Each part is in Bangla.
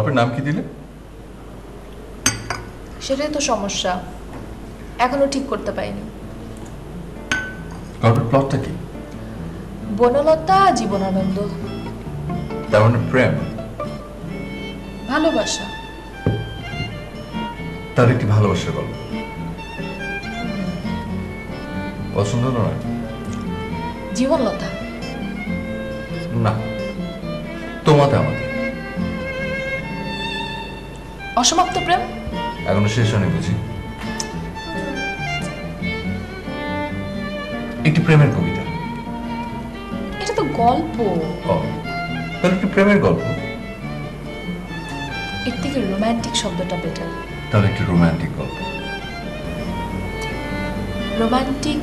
গল্পের নাম কি দিলে? সেটাই তো সমস্যা, এখনো ঠিক করতে পারিনি। গল্পের প্লটটা কি? বনলতা জীবনানন্দ। তার মানে প্রেম? ভালোবাসা। তার একটি ভালোবাসার গল্প। পছন্দ নয়? জীবনলতা। না, তোমাতে আমাতে। অসমাপ্ত প্রেম। এখনো শেষ হয়নি বুঝি? একটি প্রেমের কবিতা। এটা তো গল্প। ও, তাহলে একটি প্রেমের গল্প। এর থেকে রোমান্টিক শব্দটা বেটার। তাহলে একটি রোমান্টিক গল্প। রোমান্টিক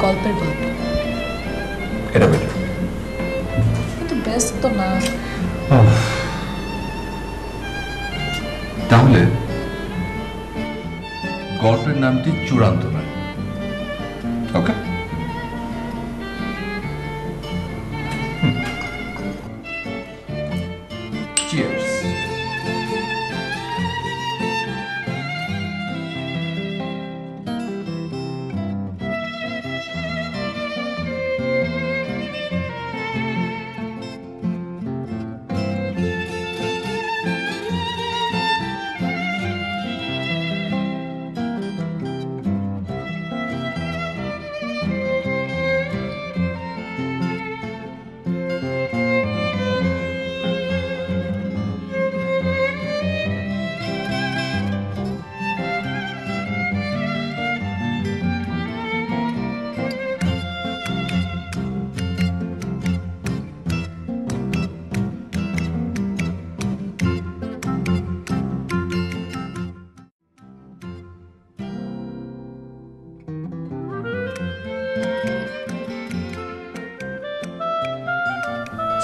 গল্পের গল্প এটা বেটার। কিন্তু বেস্ট তো না। তাহলে গল্পের নামটি চূড়ান্ত নয়। ওকে, চিয়ার্স।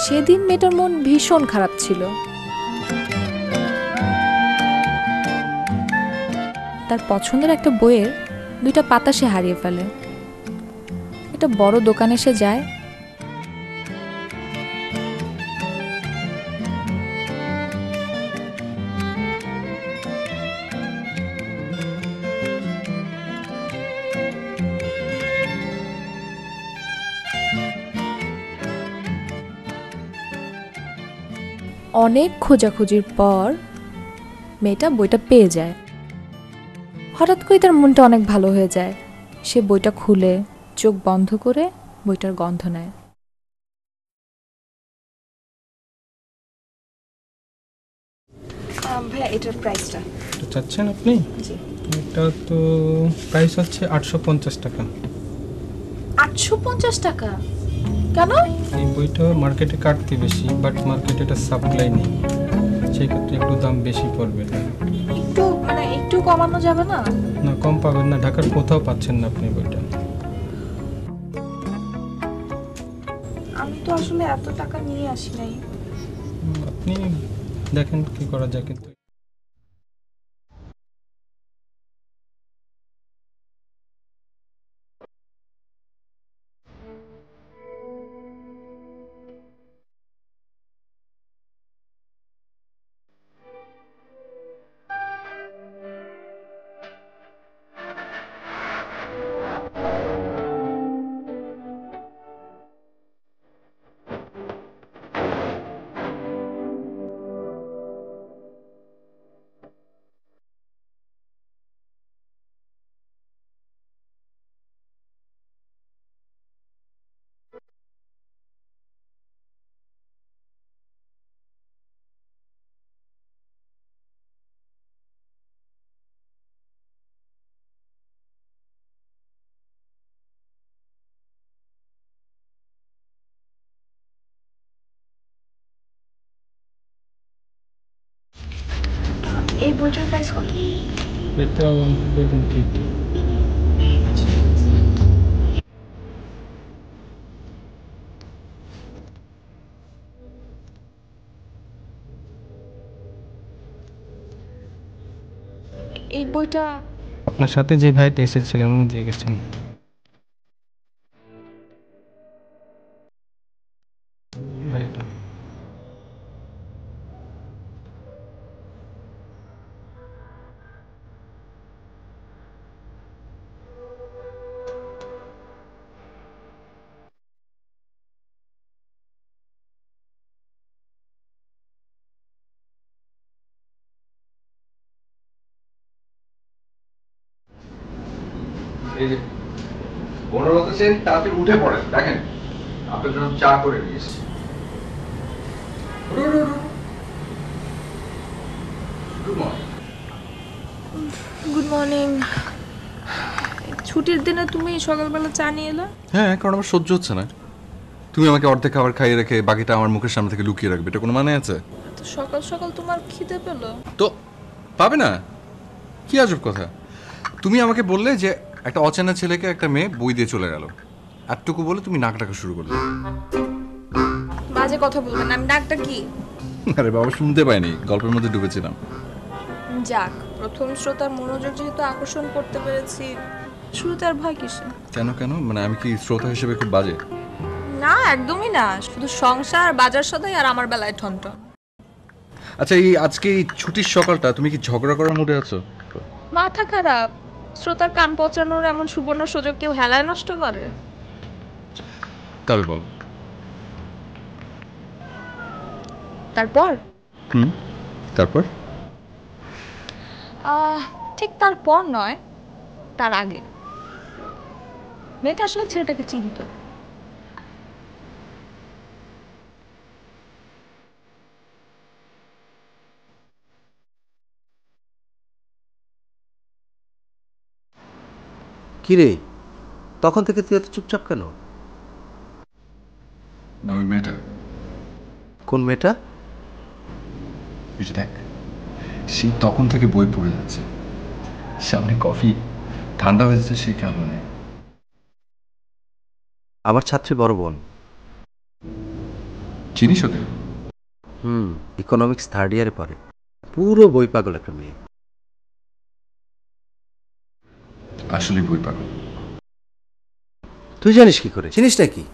সেদিন মেয়েটার মন ভীষণ খারাপ ছিল। তার পছন্দের একটা বইয়ের 2টা পাতা সে হারিয়ে ফেলে। একটা বড় দোকানে সে যায়। অনেক খোঁজাখুঁজির পর মেয়েটা বইটা পেয়ে যায়। হঠাৎ করে তার মনটা অনেক ভালো হয়ে যায়। সে বইটা খুলে চোখ বন্ধ করে বইটার গন্ধ নেয়। ভাইয়া এটার প্রাইসটা এটা চাচ্ছেন আপনি? জি। এটা তো প্রাইস হচ্ছে 850 টাকা। 850 টাকা কেন? এই বইটা মার্কেটে কাটতে বেশি, বাট মার্কেটে এটা সাপ্লাই নেই, সেই ক্ষেত্রে একটু দাম বেশি পড়বে। একটু মানে একটু কমানো যাবে না? না, কম পাবেন না, ঢাকার কোথাও পাচ্ছেন না আপনি বইটা। আমি তো আসলে এত টাকা নিয়ে আসি নাই। আপনি দেখেন কি করা যায়। কিন্তু এই বইটার প্রাইস কত? এটা দেখুন ঠিক। এই বইটা আপনার সাথে যে ভাইটা এসেছিলেন উনি দিয়ে গেছেন। ভাইটা এই যে ওনার বলতেছেন তাড়াতাড়ি উঠে পড়েন, দেখেন আপনার জন্য চা করে নিয়ে এসেছি। Good morning. Good morning. ছুটির দিনে তুমি সকালবেলা চা নিয়ে এলে? হ্যাঁ, কারণ আমার সহ্য হচ্ছে না। তুমি আমাকে অর্ধেক খাবার খাইয়ে রেখে বাকিটা আমার মুখের সামনে থেকে লুকিয়ে রাখবে, এটা কোনো মানে আছে? তো সকাল সকাল তোমার খিদে পেলো? তো পাবে না, কি আজব কথা। তুমি আমাকে বললে যে একটা অচেনা ছেলেকে একটা মেয়ে বই দিয়ে চলে গেল, এতটুকু বলে তুমি নাক ডাকা শুরু করলে। বাজে কথা বলবেন, আমি ডাকটা কি? আরে বাবা, শুনতে পাইনি, গল্পের মধ্যে ডুবেছিলাম। যাক, প্রথম শ্রোতার মনোযোগ যেহেতু আকর্ষণ করতে পেরেছি, শুরুতে আর ভয় কিসে? কেন কেন, মানে আমি কি শ্রোতা হিসেবে খুব বাজে? না, একদমই না। শুধু সংসার, বাজার সদাই আর আমার বেলায় ঠনঠন। আচ্ছা, এই আজকে এই ছুটির সকালটা তুমি কি ঝগড়া করার মুডে আছো? মাথা খারাপ। শ্রোতার কান পচানোর এমন সুবর্ণ সুযোগ কেউ হেলায় নষ্ট করে? তবে বল। তারপর তারপর ঠিক তারপর নয়, তার আগে। মেয়েটা আসলে ছেলেটাকে চিনত। কিরে, তখন থেকে তুই এত চুপচাপ কেন? না, ওই মেয়েটা, কোন মেয়েটা? এই যে দেখ, সেই তখন থেকে বই পড়ে যাচ্ছে, সামনে কফি ঠান্ডা হয়ে যাচ্ছে সেই কারণে। আমার ছাত্রী বড় বোন। চিনিস ওকে? ইকোনমিক্স থার্ড ইয়ারে পড়ে। পুরো বই পাগল একটা মেয়ে। আসলে বই পাগল। তুই জানিস কি করে? চিনিস নাকি?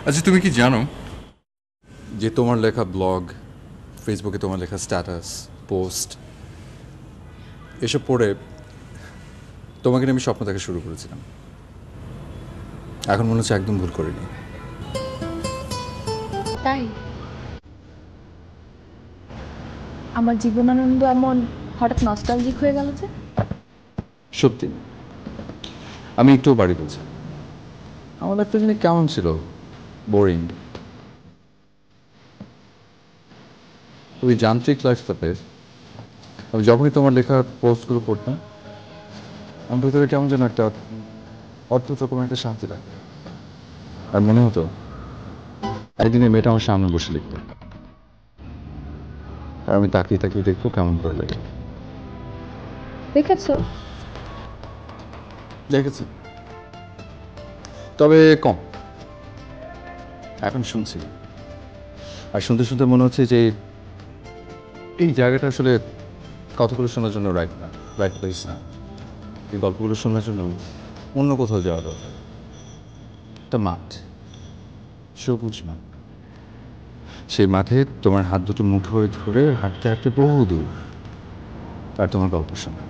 আচ্ছা, তুমি কি জানো যে তোমার লেখা ব্লগ, ফেসবুকে তোমার লেখা স্ট্যাটাস পোস্ট, এসব পড়ে তোমাকে নিয়ে আমি স্বপ্ন দেখা শুরু করেছিলাম। এখন মনে হচ্ছে একদম ভুল করিনি। তাই আমার জীবনানন্দ এমন হঠাৎ নস্টালজিক হয়ে গেল যে? সত্যি আমি একটু বাড়ি বলছি, আমার লাইফটা জানি কেমন ছিল, বোরিং। ওই যান্ত্রিক লাইফটাতে আমি যখনই তোমার লেখা পোস্টগুলো পড়তাম, আমার ভিতরে কেমন যেন একটা অদ্ভুত রকমের একটা শান্তি লাগে। আর মনে হতো একদিন এই মেয়েটা আমার সামনে বসে লিখবে, আর আমি তাকিয়ে তাকিয়ে দেখবো কেমন করে লেখে। দেখেছো? দেখেছি, তবে কম। এখন শুনছি, আর শুনতে শুনতে মনে হচ্ছে যে এই জায়গাটা আসলে কথাগুলো শোনার জন্য রাইট না, রাইট প্লেস না। এই গল্পগুলো শোনার জন্য অন্য কোথাও যাওয়া দরকার। একটা মাঠ, সবুজ মাঠ, সেই মাঠে তোমার হাত দুটো মুঠো হয়ে ধরে হাঁটতে হাঁটতে বহু দূর, আর তোমার গল্প শোনা।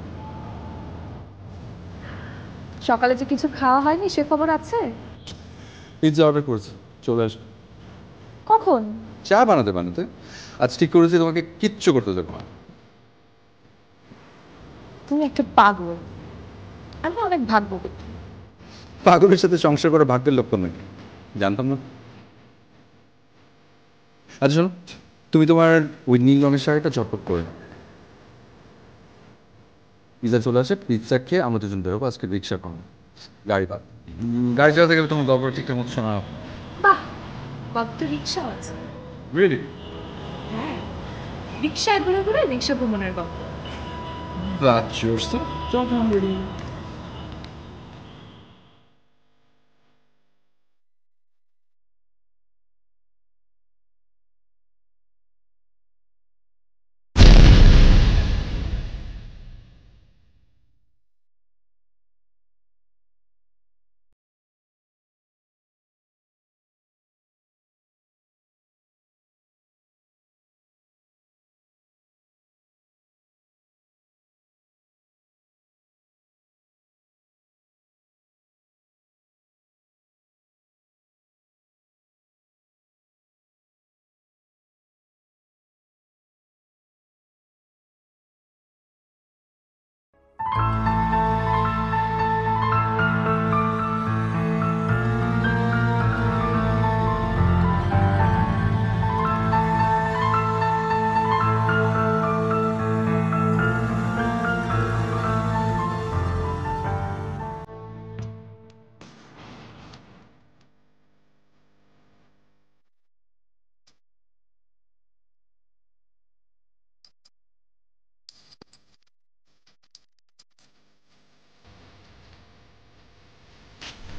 সকালে যে কিছু খাওয়া হয়নি সে খবর আছে? পিৎজা অর্ডার করেছি, চলে আসবে। কখন? চা বানাতে বানাতে আজ ঠিক করেছি তোমাকে কিচ্ছু করতে দেবো না। তুমি একটা পাগল। আমি অনেক ভাগ্যবতী। পাগলের সাথে সংসার করা ভাগ্যের লক্ষণ নাকি? জানতাম না। আচ্ছা শোনো, তুমি তোমার ওই নীল রঙের শাড়িটা ঝটপট করে নাও। পিৎজা চলে আসে, পিৎজা খেয়ে আমরা দুজন বেরোবো আজকে রিক্সা কম গাড়ি পাব। গাড়ি চালা থেকে তোমার গল্প ঠিকঠাক মতো শোনা। বাহ, বাপ তো রিক্সা আছে। রিয়েলি? হ্যাঁ, রিক্সায় ঘুরে ঘুরে রিক্সা ভ্রমণের গল্প। That's your stuff. I'm ready.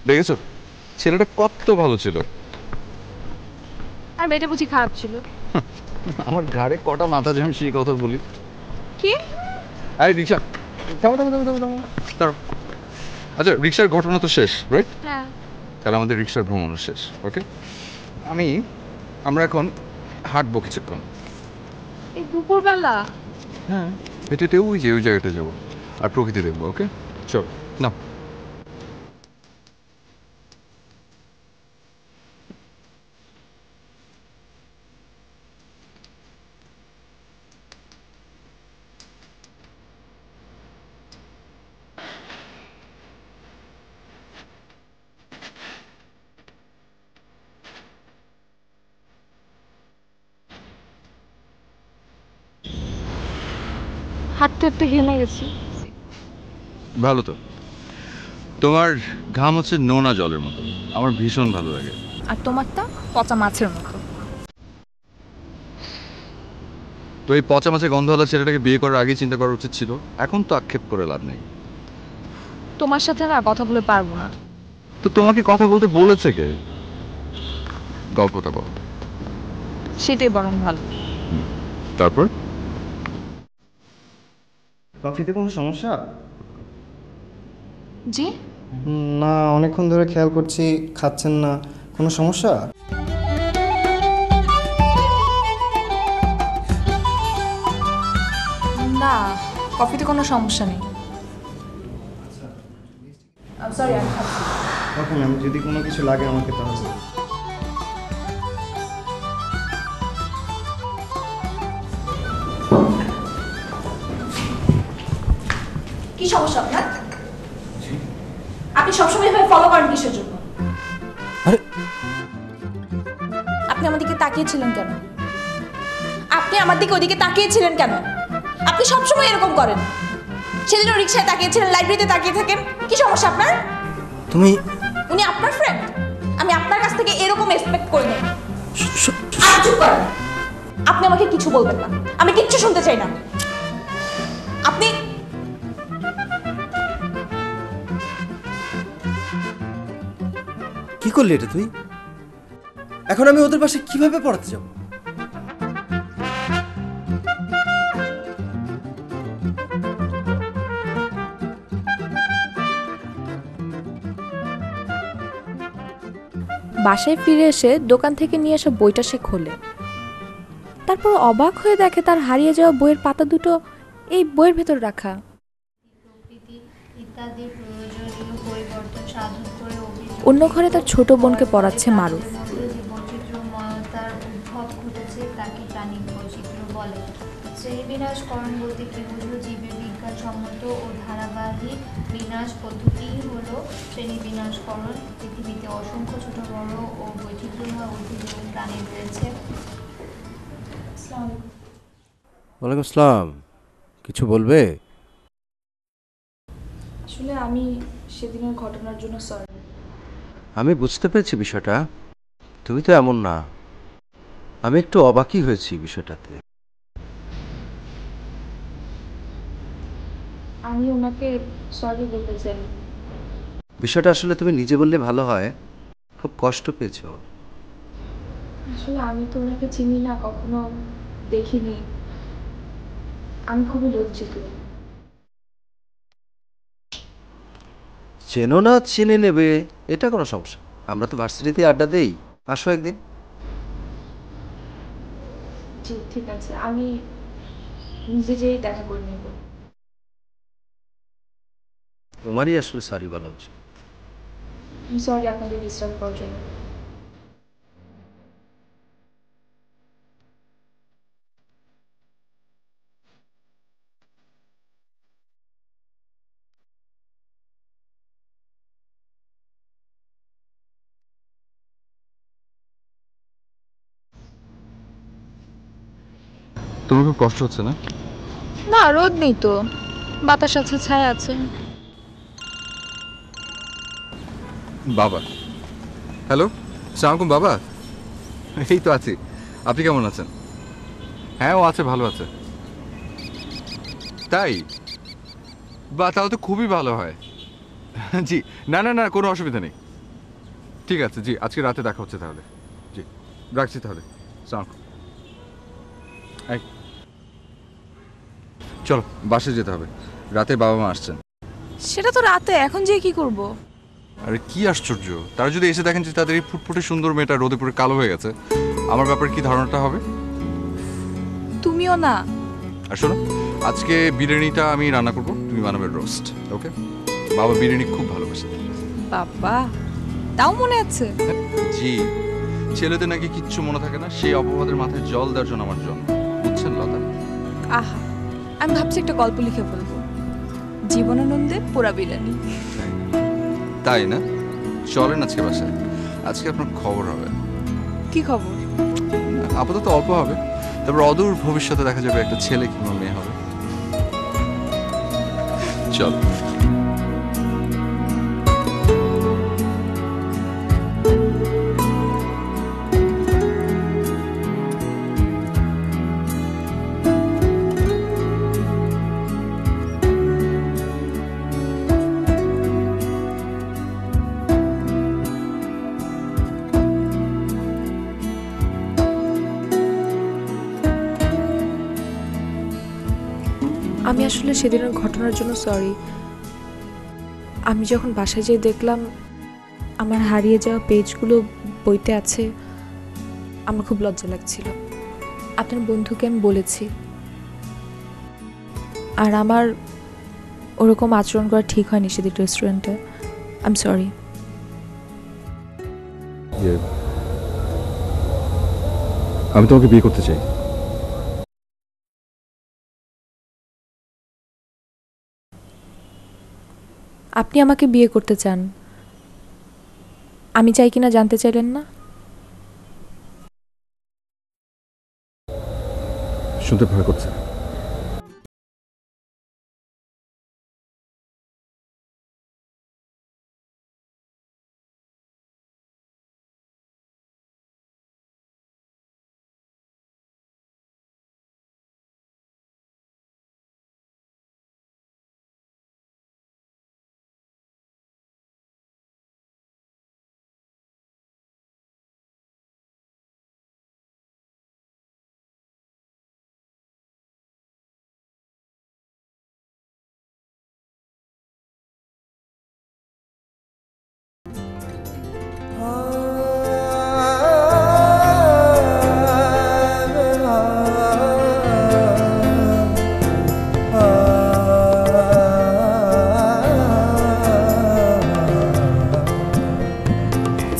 দেখেছো ছেলেটা কত ভালো ছিল। আর মেয়েটা বুঝি খারাপ ছিল? আমার ঘাড়ে কটা মাথা যে আমি সেই কথা বলি। কি? আরে রিক্সা থামো থামো থামো থামো থামো দাঁড়াও। আচ্ছা রিক্সার ঘটনা তো শেষ, রাইট? হ্যাঁ। তাহলে আমাদের রিক্সার ভ্রমণও শেষ। ওকে, আমরা এখন হাঁটবো কিছুক্ষণ। এই দুপুরবেলা? হ্যাঁ, হেঁটেতে ওই জায়গাটা যাবো আর প্রকৃতি দেখবো। ওকে চল না। হাঁটতে হাঁটতে ঘেমে গেছি। ভালো তো, তোমার ঘাম হচ্ছে নোনা জলের মতো, আমার ভীষণ ভালো লাগে। আর তোমারটা পচা মাছের মতো। তো এই পচা মাছের গন্ধওয়ালা ছেলেটাকে বিয়ে করার আগেই চিন্তা করা উচিত ছিল। এখন তো আক্ষেপ করে লাভ নেই। তোমার সাথে না কথা বলে পারবো না। তো তোমাকে কথা বলতে বলেছে কে? গল্পটা বল। সেটাই বরং ভালো। তারপর কফিতে কোনো সমস্যা? জি? না, অনেকক্ষণ ধরে খেয়াল করছি খাচ্ছেন না, কোনো সমস্যা? না, কফিতে কোনো সমস্যা নেই। সরি, আমি খাচ্ছি। ওকে ম্যাম, যদি কোনো কিছু লাগে আমাকে তাহলে। কি সমস্যা আপনার? আপনি সবসময় এভাবে ফলো করেন কিসের জন্য? আরে আপনি আমার দিকে তাকিয়েছিলেন কেন? আপনি আমার দিকে ওইদিকে তাকিয়েছিলেন কেন? আপনি সবসময় এরকম করেন। সেদিনও রিক্সায় তাকিয়েছিলেন, লাইব্রেরিতে তাকিয়ে থাকেন। কি সমস্যা আপনার? তুমি উনি আপনার ফ্রেন্ড, আমি আপনার কাছ থেকে এরকম এক্সপেক্ট করিনি। আর চুপ করেন। আপনি আমাকে কিছু বলবেন না, আমি কিচ্ছু শুনতে চাই না। আপনি কি করলি এটা তুই? এখন আমি ওদের পাশে কিভাবে পড়াতে যাব? বাসায় ফিরে এসে দোকান থেকে নিয়ে আসা বইটা সে খোলে। তারপর অবাক হয়ে দেখে তার হারিয়ে যাওয়া বইয়ের পাতা দুটো এই বইয়ের ভেতর রাখা। ইত্যাদি প্রয়োজনীয় পরিবর্তন সাধন করে অন্য ঘরে তার ছোট বোনকে পড়াচ্ছে মারুফ। বৈচিত্র্যময়তার উদ্ভব ঘটেছে, তাকে প্রাণিক বৈচিত্র্য বলে। শ্রেণী বিনাশকরণ বলতে কি বুঝো? জীবের বিজ্ঞানসম্মত ও ধারাবাহিক বিনাশ পদ্ধতিই হলো শ্রেণী বিনাশকরণ। পৃথিবীতে অসংখ্য ছোট বড় ও বৈচিত্র্যময় উদ্ভিদ এবং প্রাণী রয়েছে। ওয়ালাইকুম আসসালাম। কিছু বলবে? আসলে আমি সেদিনের ঘটনার জন্য সরি। আমি বুঝতে পেরেছি বিষয়টা, তুমি তো এমন না। আমি একটু অবাকই হয়েছি বিষয়টাতে। আমি ওনাকে সরি বলতে চাই। বিষয়টা আসলে তুমি নিজে বললে ভালো হয়। খুব কষ্ট পেয়েছো। আসলে আমি তো ওনাকে চিনি না, কখনো দেখিনি, আমি খুবই লজ্জিত। চেনো না, চিনে নেবে, এটা কোনো সমস্যা। আমরা তো ভার্সিটিতে আড্ডা দেই, আসো একদিন। জি ঠিক আছে, আমি নিজে যেই দেখা করে নেব। তোমারই আসলে সরি বলা উচিত। সরি আপনাদের ডিস্টার্ব করার জন্য। তোমার খুব কষ্ট হচ্ছে না? না, রোদ নেই তো, বাতাস আছে, ছায়া আছে। বাবা, হ্যালো, সালামালাইকুম বাবা। এই তো আছি, আপনি কেমন আছেন? হ্যাঁ, ও আছে, ভালো আছে। তাই? বা তাহলে তো খুবই ভালো হয়। জি, না না না, কোনো অসুবিধা নেই। ঠিক আছে, জি, আজকে রাতে দেখা হচ্ছে তাহলে। জি, রাখছি তাহলে। সালাম। এই, চলো বাসে যেতে হবে, রাতে বাবা মা আসছেন। সেটা তো রাতে, এখন যেয়ে কি করব? আরে কি আশ্চর্য, তারা যদি এসে দেখেন যে তাদের এই ফুটফুটে সুন্দর মেয়েটা রোদে পুরো কালো হয়ে গেছে, আমার ব্যাপারে কি ধারণাটা হবে? তুমিও না। আর শোনো, আজকে বিরিয়ানিটা আমি রান্না করবো, তুমি বানাবে রোস্ট, ওকে? বাবা বিরিয়ানি খুব ভালোবাসে। বাবা, তাও মনে আছে? জি, ছেলেদের নাকি কিচ্ছু মনে থাকে না, সেই অপবাদের মাথায় জল দেওয়ার জন্য আমার জন্ম, বুঝছেন লতা? আহা, আমি ভাবছি একটা গল্প লিখে ফেলবো, জীবনানন্দে পোড়া বিরিয়ানি। তাই না? চলেন আজকে বাসায়, আজকে আপনার খবর হবে। কি খবর? আপাতত অল্প হবে, তারপর অদূর ভবিষ্যতে দেখা যাবে একটা ছেলে কিংবা মেয়ে হবে। চল। আমি আসলে সেদিনের ঘটনার জন্য সরি। আমি যখন বাসায় যেয়ে দেখলাম আমার হারিয়ে যাওয়া পেজগুলো বইতে আছে, আমার খুব লজ্জা লাগছিল। আপনার বন্ধুকে আমি বলেছি, আর আমার ওরকম আচরণ করা ঠিক হয়নি সেদিন রেস্টুরেন্টে। I am sorry. আমি তোমাকে বিয়ে করতে চাই। আপনি আমাকে বিয়ে করতে চান, আমি চাই কিনা জানতে চাইলেন না? শুনতে ভয় করছে।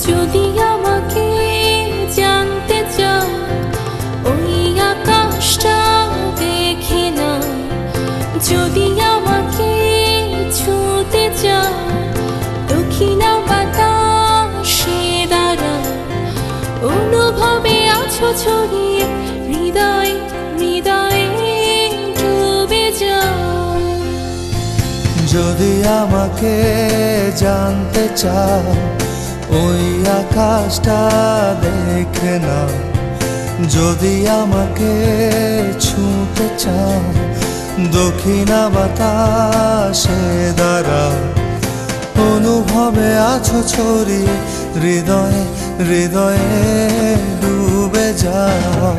যদি আমাকে জানতে চাও, ওই আকাশটা দেখে না। যদি আমাকে ছুঁতে চাও, দক্ষিণা বাতাসে দাঁড়াও। অনুভবে আছো ছড়িয়ে, হৃদয় হৃদয়ে ডুবে যাও। যদি আমাকে জানতে চাও, ওই আকাশটা দেখে না। যদি আমাকে ছুঁতে চাও, দক্ষিণা বাতাসে দ্বারা অনুভবে আছো ছড়িয়ে হৃদয়ে হৃদয়ে ডুবে যাও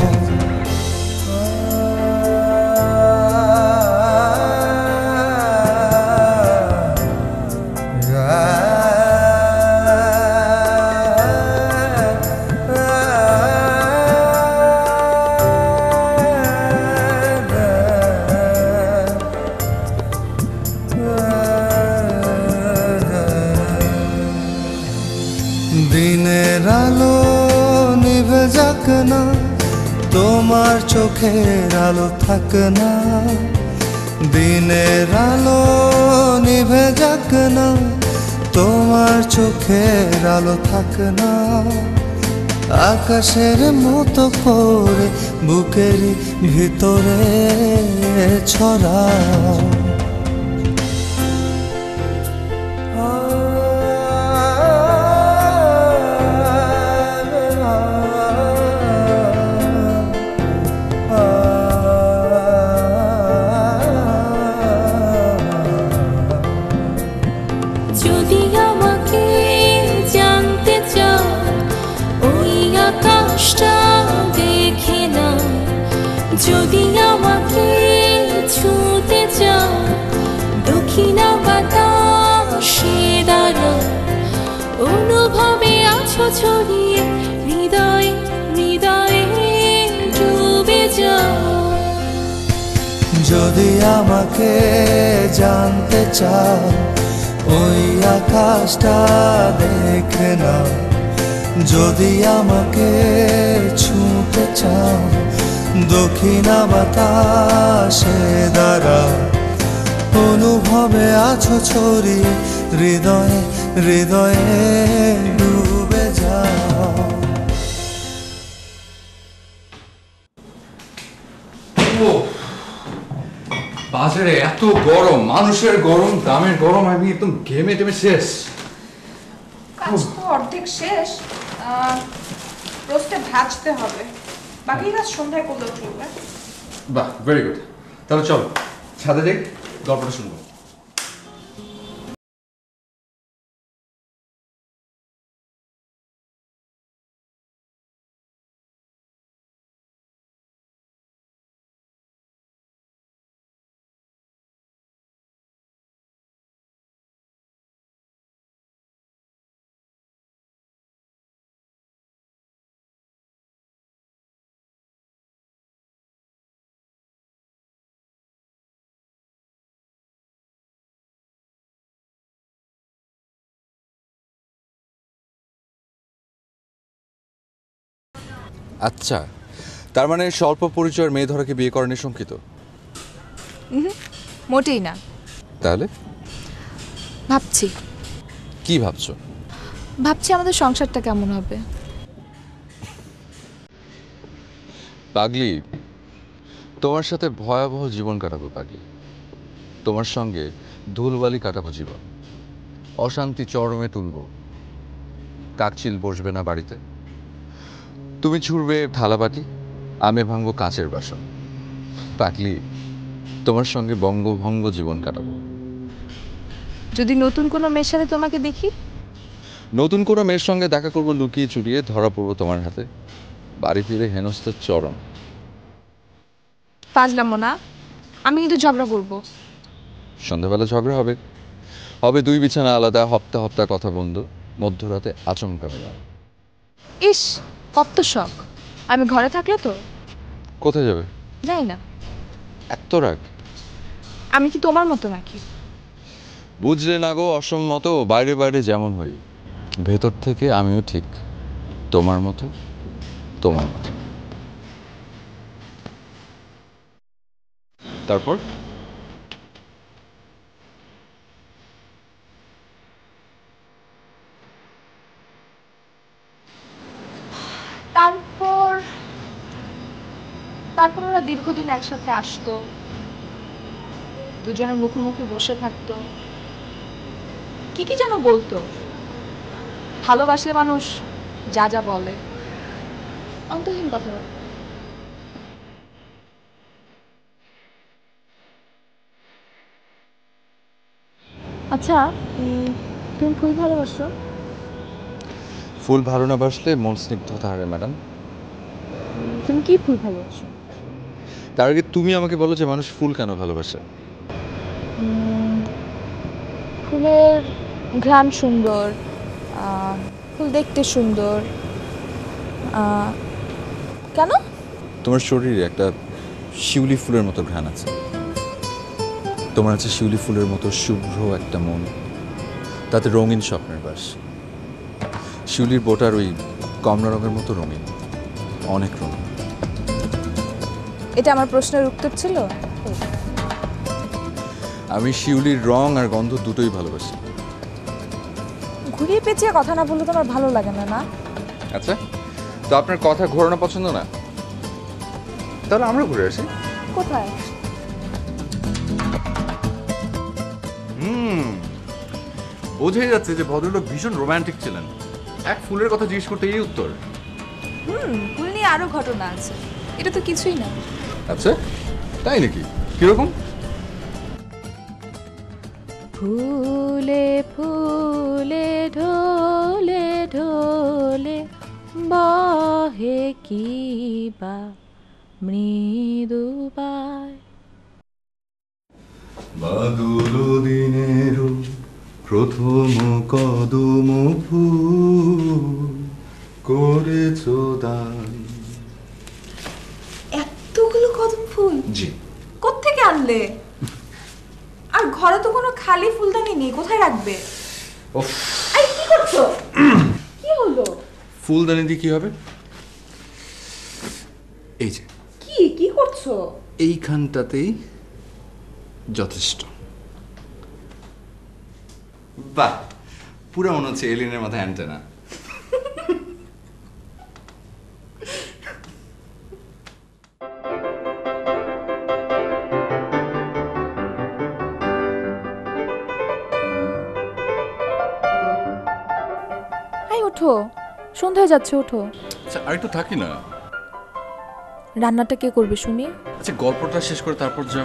দিনের আলো নিভে যাক না তোমার চোখের আলো থাক না দিনের আলো নিভে যাক না তোমার চোখের আলো থাক না আকাশের মতো করে বুকের ভিতরে ছড়াও যদি আমাকে জানতে চাও ওই আকাশটা দেখে না যদি আমাকে ছুঁতে চাও দক্ষিণা বাতাসে দ্বারা অনুভবে আছো ছড়িয়ে হৃদয়ে হৃদয়ে ডুবে যাও যদি আমাকে জানতে চাও ওই আকাশটা দেখে না যদি আমাকে ছুঁতে চাও দক্ষিণা বাতাসে দ্বারা অনুভবে আছো ছড়িয়ে হৃদয়ে হৃদয়ে ডুবে যাও বাজারে এত গরম, মানুষের গরম, দামের গরম, আমি একদম ঘেমে টেমে শেষ। কাজ তো অর্ধেক শেষ, রোস্টে ভাজতে হবে, বাকি কাজ সন্ধ্যায় করলেও চলবে। বাহ, ভেরি গুড। তাহলে চলো ছাদে যাই, গল্পটা শুনবো। আচ্ছা, তার মানে স্বল্প পরিচয়ের মেয়ে ধরাকে বিয়ে করেনি শঙ্কিত? মোটেই না। তাহলে ভাবছি কি ভাবছো? ভাবছি আমাদের সংসারটা কেমন হবে। পাগলি, তোমার সাথে ভয়াবহ জীবন কাটাবো পাগলি। তোমার সঙ্গে ধুলবালি কাটাবো জীবন, অশান্তি চরমে তুলব, কাকচিল বসবে না বাড়িতে। তুমি ছুড়বে থালাবাটি, আমি ভাঙবো কাঁচের বাসন। পাগলি, তোমার সঙ্গে বঙ্গভঙ্গ জীবন কাটাবো। যদি নতুন কোনো মেয়ের সাথে তোমাকে দেখি? নতুন কোনো মেয়ের সঙ্গে দেখা করবো লুকিয়ে চুরিয়ে, ধরা পড়বো তোমার হাতে, বাড়ি ফিরে হেনস্থার চরম। ফাজলামো না, আমি কিন্তু ঝগড়া করবো। সন্ধ্যাবেলা ঝগড়া হবে, হবে দুই বিছানা আলাদা, হপ্তা হপ্তা কথা বন্ধ, মধ্যরাতে আচমকা মেলা। ইস, কত শখ। আমি ঘরে থাকলে তো। কোথায় যাবে? যাই না। এত রাগ? আমি কি তোমার মতো নাকি? বুঝলে না গো অসম্মত, বাইরে বাইরে যেমন হই, ভেতর থেকে আমিও ঠিক তোমার মতো, তোমার মতো। তারপর তারপর তারপর ওরা দীর্ঘদিন একসাথে আসতো, দুজনের মুখোমুখি বসে থাকতো, কি কি যেন বলতো। ভালোবাসলে মানুষ যা যা বলে, অন্তহীন কথা। আচ্ছা তুমি ফুল ভালোবাসো? ফুল ভালো না বাসলে মন স্নিগ্ধতা হারে ম্যাডাম। তুমি কি ফুল ভালোবাসো? তার আগে তুমি আমাকে বলো যে মানুষ ফুল কেন ভালোবাসে। ফুলের ঘ্রাণ সুন্দর, ফুল দেখতে সুন্দর। কেন? তোমার শরীরে একটা শিউলি ফুলের মতো ঘ্রাণ আছে, তোমার আছে শিউলি ফুলের মতো শুভ্র একটা মন, তাতে রঙিন স্বপ্নের বাস। শিউলির বোটার ওই কমলা রঙের মতো রঙিন, অনেক রঙিন। এটা আমার প্রশ্নের উত্তর ছিল? আমি শিউলির রং আর গন্ধ দুটোই ভালোবাসি। ঘুরিয়ে পেঁচিয়ে কথা না বললে তোমার ভালো লাগে না, না? আচ্ছা, তো আপনার কথা ঘোরানো পছন্দ না? তাহলে আমরা ঘুরে আসি। কোথায়? বোঝাই যাচ্ছে যে ভদ্রলোক ভীষণ রোমান্টিক ছিলেন। এক ফুলের কথা জিজ্ঞেস করতে এই উত্তর। ফুল নিয়ে আরো ঘটনা আছে, এটা তো কিছুই না। আচ্ছা, তাই নাকি? কিরকম? ফুলে ফুলে ঢোলে ঢোলে বহে কিবা মৃদুবায়। বাদল দিনের প্রথম কদম ফুল করেছ দান। এতগুলো কদম ফুল জি। কোত্থেকে আনলে? আর ঘরে তো কোনো খালি ফুলদানি নেই, কোথায় রাখবে? এই কি করছো? কি হলো? ফুলদানি দিয়ে কি হবে? এই যে কি কি করছো? এইখানটাতেই যথেষ্ট। বাহ, পুরো মনে হচ্ছে এলিয়েনের মাথায় অ্যান্টেনা। ওঠো, সন্ধ্যা যাচ্ছে, ওঠো। আচ্ছা, আর একটু থাকি না। রান্নাটা কে করবে শুনি? আচ্ছা, গল্পটা শেষ করে তারপর যা।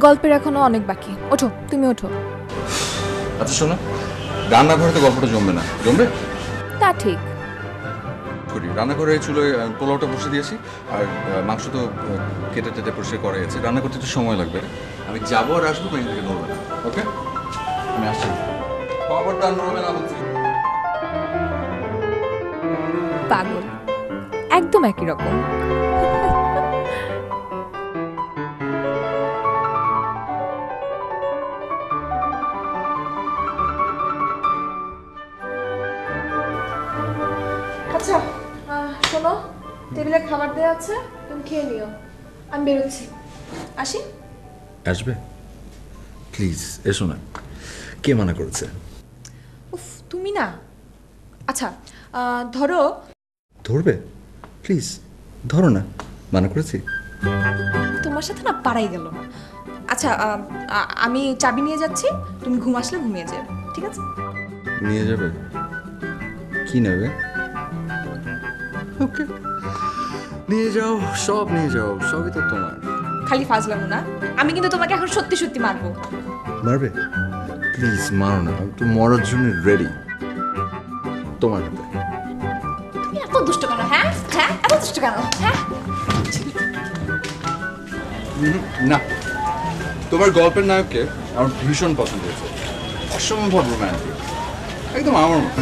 গল্পের এখনো অনেক বাকি, ওঠো, তুমি ওঠো। আচ্ছা শোনো, রান্নাঘরে তো গল্পটা জমবে না, জমবে? তা ঠিক। করি রান্নাঘরে চুলোয় পোলাওটা বসে দিয়েছি, আর মাংস তো কেটে টেটে পরিষ্কার করা গেছে। রান্না করতে একটু সময় লাগবে। আমি যাবো আর আসবো, মেয়ে থেকে নড়বে না। ওকে, আমি আসছি। খবরদার নড়বে না বলছি। পাগল, একদম একই রকম। আচ্ছা শোনো, টেবিলে খাবার দেওয়া আছে, তুমি খেয়ে নিও। আমি বেরোচ্ছি, আসি। আসবে প্লিজ, এসো না। কে মানা করেছে? উফ, তুমি না। আচ্ছা ধরো। ধরবে? প্লিজ ধরো না, মানা করেছি? তোমার সাথে না পারাই গেল না। আচ্ছা আমি চাবি নিয়ে যাচ্ছি, তুমি ঘুম আসলে ঘুমিয়ে যাবে, ঠিক আছে? নিয়ে যাবে? কি নেবে? ওকে, নিয়ে যাও, সব নিয়ে যাও, সবই তো তোমার। খালি ফাজলামো না, আমি কিন্তু তোমাকে এখন সত্যি সত্যি মারবো। মারবে? প্লিজ মারো না, আমি তো মরার জন্য রেডি তোমার হাতে। তুমি এত দুষ্ট কেন? হ্যাঁ হ্যাঁ, এত দুষ্ট কেন? হ্যাঁ না, তোমার গল্পের নায়ককে আমার ভীষণ পছন্দ হয়েছে। অসম্ভব রোম্যান্টিক, একদম আমার মতো।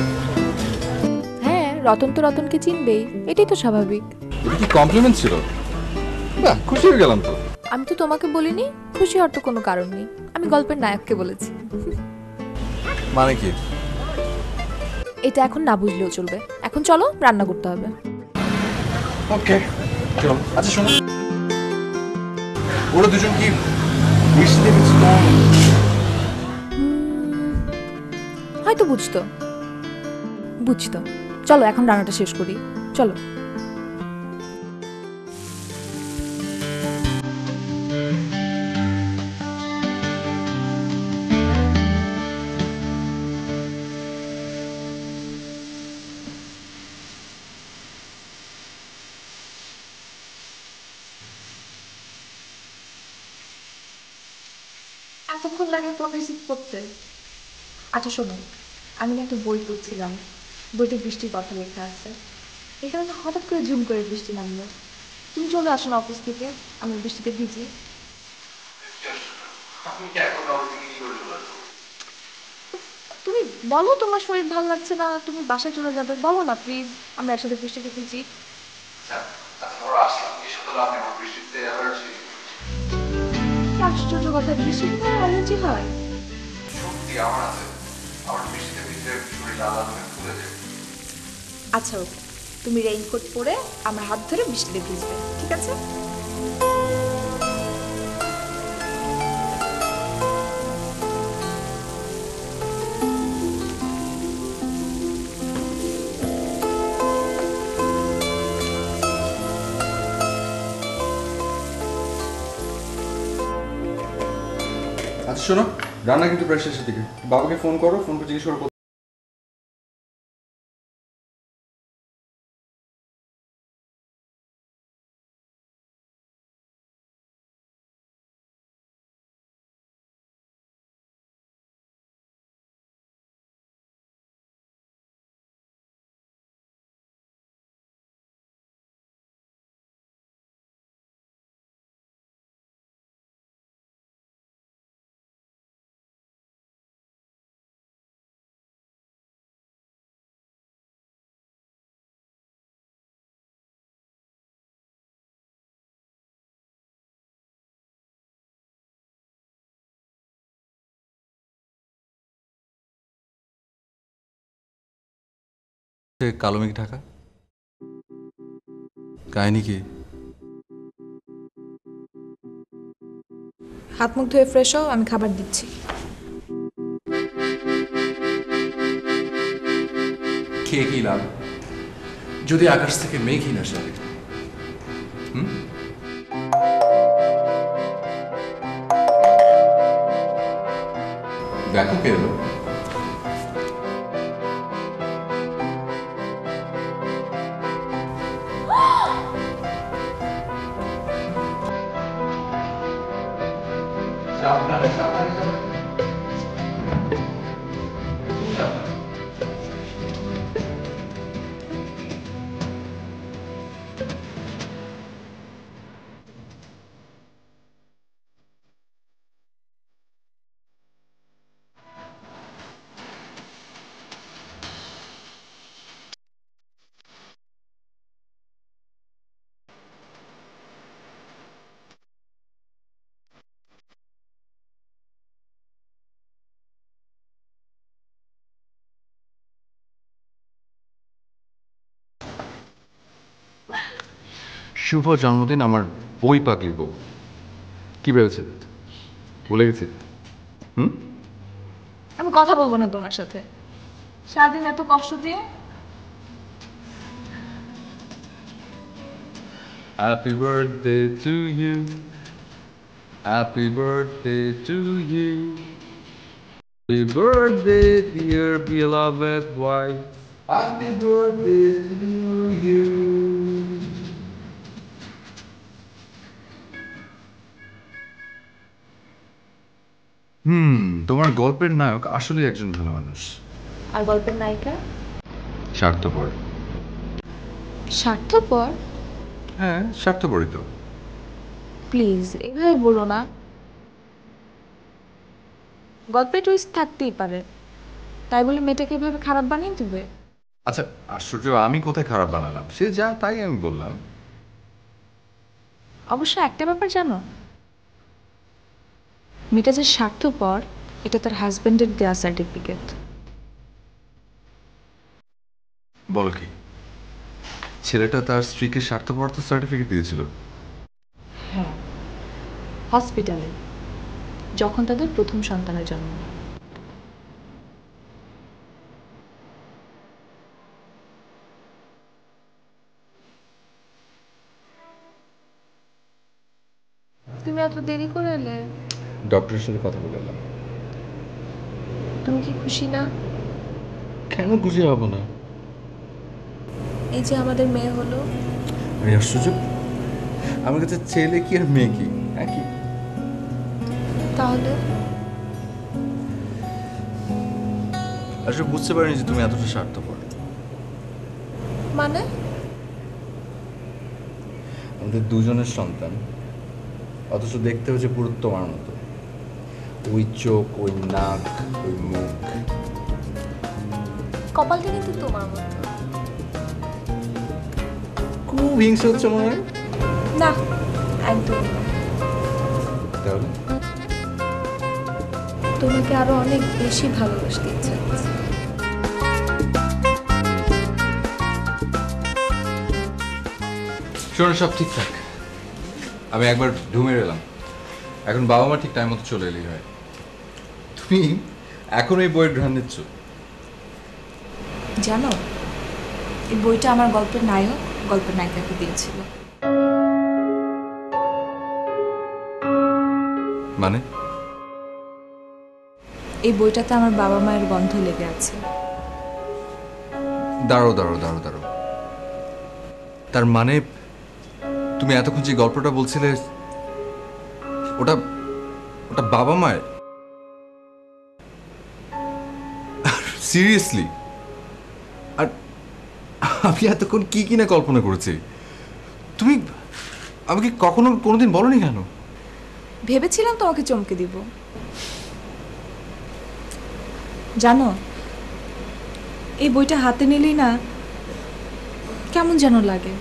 হ্যাঁ, রতন তো রতনকে চিনবেই, এটাই তো স্বাভাবিক। এটা কি কমপ্লিমেন্ট ছিল? বাহ, খুশি হয়ে গেলাম তো। আমি তো তোমাকে বলিনি, খুশি হওয়ার তো কোনো কারণ নেই। আমি গল্পের নায়ককে বলেছি। মানে কি? এটা এখন না বুঝলেও চলবে। এখন চলো, রান্না করতে হবে। ওকে চলো। আচ্ছা শোনো, ওরা দুজন কি মিশতে মিশতে হয়তো বুঝতো। চলো এখন রান্নাটা শেষ করি, চলো। এতক্ষণ লাগে তোকে রিসিভ করতে? আচ্ছা শোনো, আমি না একটা বই পড়ছিলাম, বইতে বৃষ্টির কথা লেখা আছে। এখানে না হঠাৎ করে ঝুম করে বৃষ্টি নামলো। তুমি চলে আসো না অফিস থেকে, আমি বৃষ্টিতে ভিজি। তুমি বলো তোমার শরীর ভালো লাগছে না, তুমি বাসায় চলে যাবে, বলো না প্লিজ, আমরা একসাথে বৃষ্টিতে ভিজি। কি আশ্চর্য কথা, বৃষ্টিতে তোমার অ্যালার্জি হয়? আচ্ছা ওকে, তুমি রেইনকোট পরে আমার হাত ধরে বৃষ্টিতে ভিজবে, ঠিক আছে? আচ্ছা শোনো, রান্না কিন্তু প্রায় শেষের দিকে। বাবাকে ফোন করো, ফোন করে জিজ্ঞেস করো। কালো মেঘ ঢাকা, কাহিনী কি? হাত মুখ ধুয়ে ফ্রেশ হও, আমি খাবার দিচ্ছি। খেয়ে কি লাভ যদি আকাশ থেকে মেঘই না আসে? দেখো কে এলো। শুভ জন্মদিন আমার বই পাগলি বউ। কি ভেবেছে, ভুলে গেছি? আমি কথা বলবো না তোমার সাথে, সারাদিন এত কষ্ট দিয়ে। Happy birthday to you, happy birthday to you, happy birthday dear beloved wife, happy birthday to you. তোমার গল্পের নায়ক আসলে একজন ভালো মানুষ। আর গল্পের নায়িকা স্বার্থপর। স্বার্থপর? হ্যাঁ, স্বার্থপরই তো। প্লিজ এভাবে বলো না, গল্পে টুইস্ট থাকতেই পারে, তাই বলে মেয়েটাকে এভাবে খারাপ বানিয়ে দিবে? আচ্ছা আশ্চর্য, আমি কোথায় খারাপ বানালাম? সে যা তাই আমি বললাম। অবশ্য একটা ব্যাপার জানো, মেয়েটা যে স্বার্থপর এটা তার হাজবেন্ডের দেওয়া সার্টিফিকেট। বল কি, ছেলেটা তার স্ত্রীকে স্বার্থপরতা সার্টিফিকেট দিয়েছিল? হ্যাঁ, হসপিটালে যখন তাদের প্রথম সন্তানের জন্ম। তুমি এত দেরি করে এলে? ডক্টরের সাথে কথা বলে এলাম। তুমি কি খুশি না? কেন খুশি হব না? এই যে আমাদের মেয়ে হলো। আমি আশ্চর্য, আমার কাছে ছেলে কি আর মেয়ে কি একই? তাহলে আসলে বুঝতে পারিনি যে তুমি এতটা স্বার্থপর। মানে আমাদের দুজনের সন্তান, অথচ দেখতে হচ্ছে পুরো তোমার মতো। ওই চোখ, ওই নাক, ওই মুখ। কপালটা কিন্তু তোমার মতো। খুব হিংসা হচ্ছে মনে হয়। না, একদম না। তাহলে তোমাকে আরো অনেক বেশি ভালোবাসতে ইচ্ছা করছে। শোনো, সব ঠিকঠাক। আমি একবার ঢুমের এলাম। এখন বাবা মা ঠিক টাইম মতো চলে এলেই হয়। তুমি এখন এই বইয়ের ঘ্রাণ নিচ্ছ? জানো, এই বইটা আমার গল্পের নায়ক গল্পের নায়িকাকে দিয়েছিল। মানে? এই বইটাতে আমার বাবা মায়ের গন্ধ লেগে আছে। দাঁড়াও দাঁড়াও দাঁড়াও দাঁড়াও, তার মানে তুমি এতক্ষণ যে গল্পটা বলছিলে ওটা ওটা বাবা মায়ের? সিরিয়াসলি? আর আমি এতক্ষণ কি কিনা কল্পনা করেছি। তুমি আমাকে কখনো কোনোদিন বলনি কেন? ভেবেছিলাম তোমাকে চমকে দিব। জানো, এই বইটা হাতে নিলেই না কেমন যেন লাগে।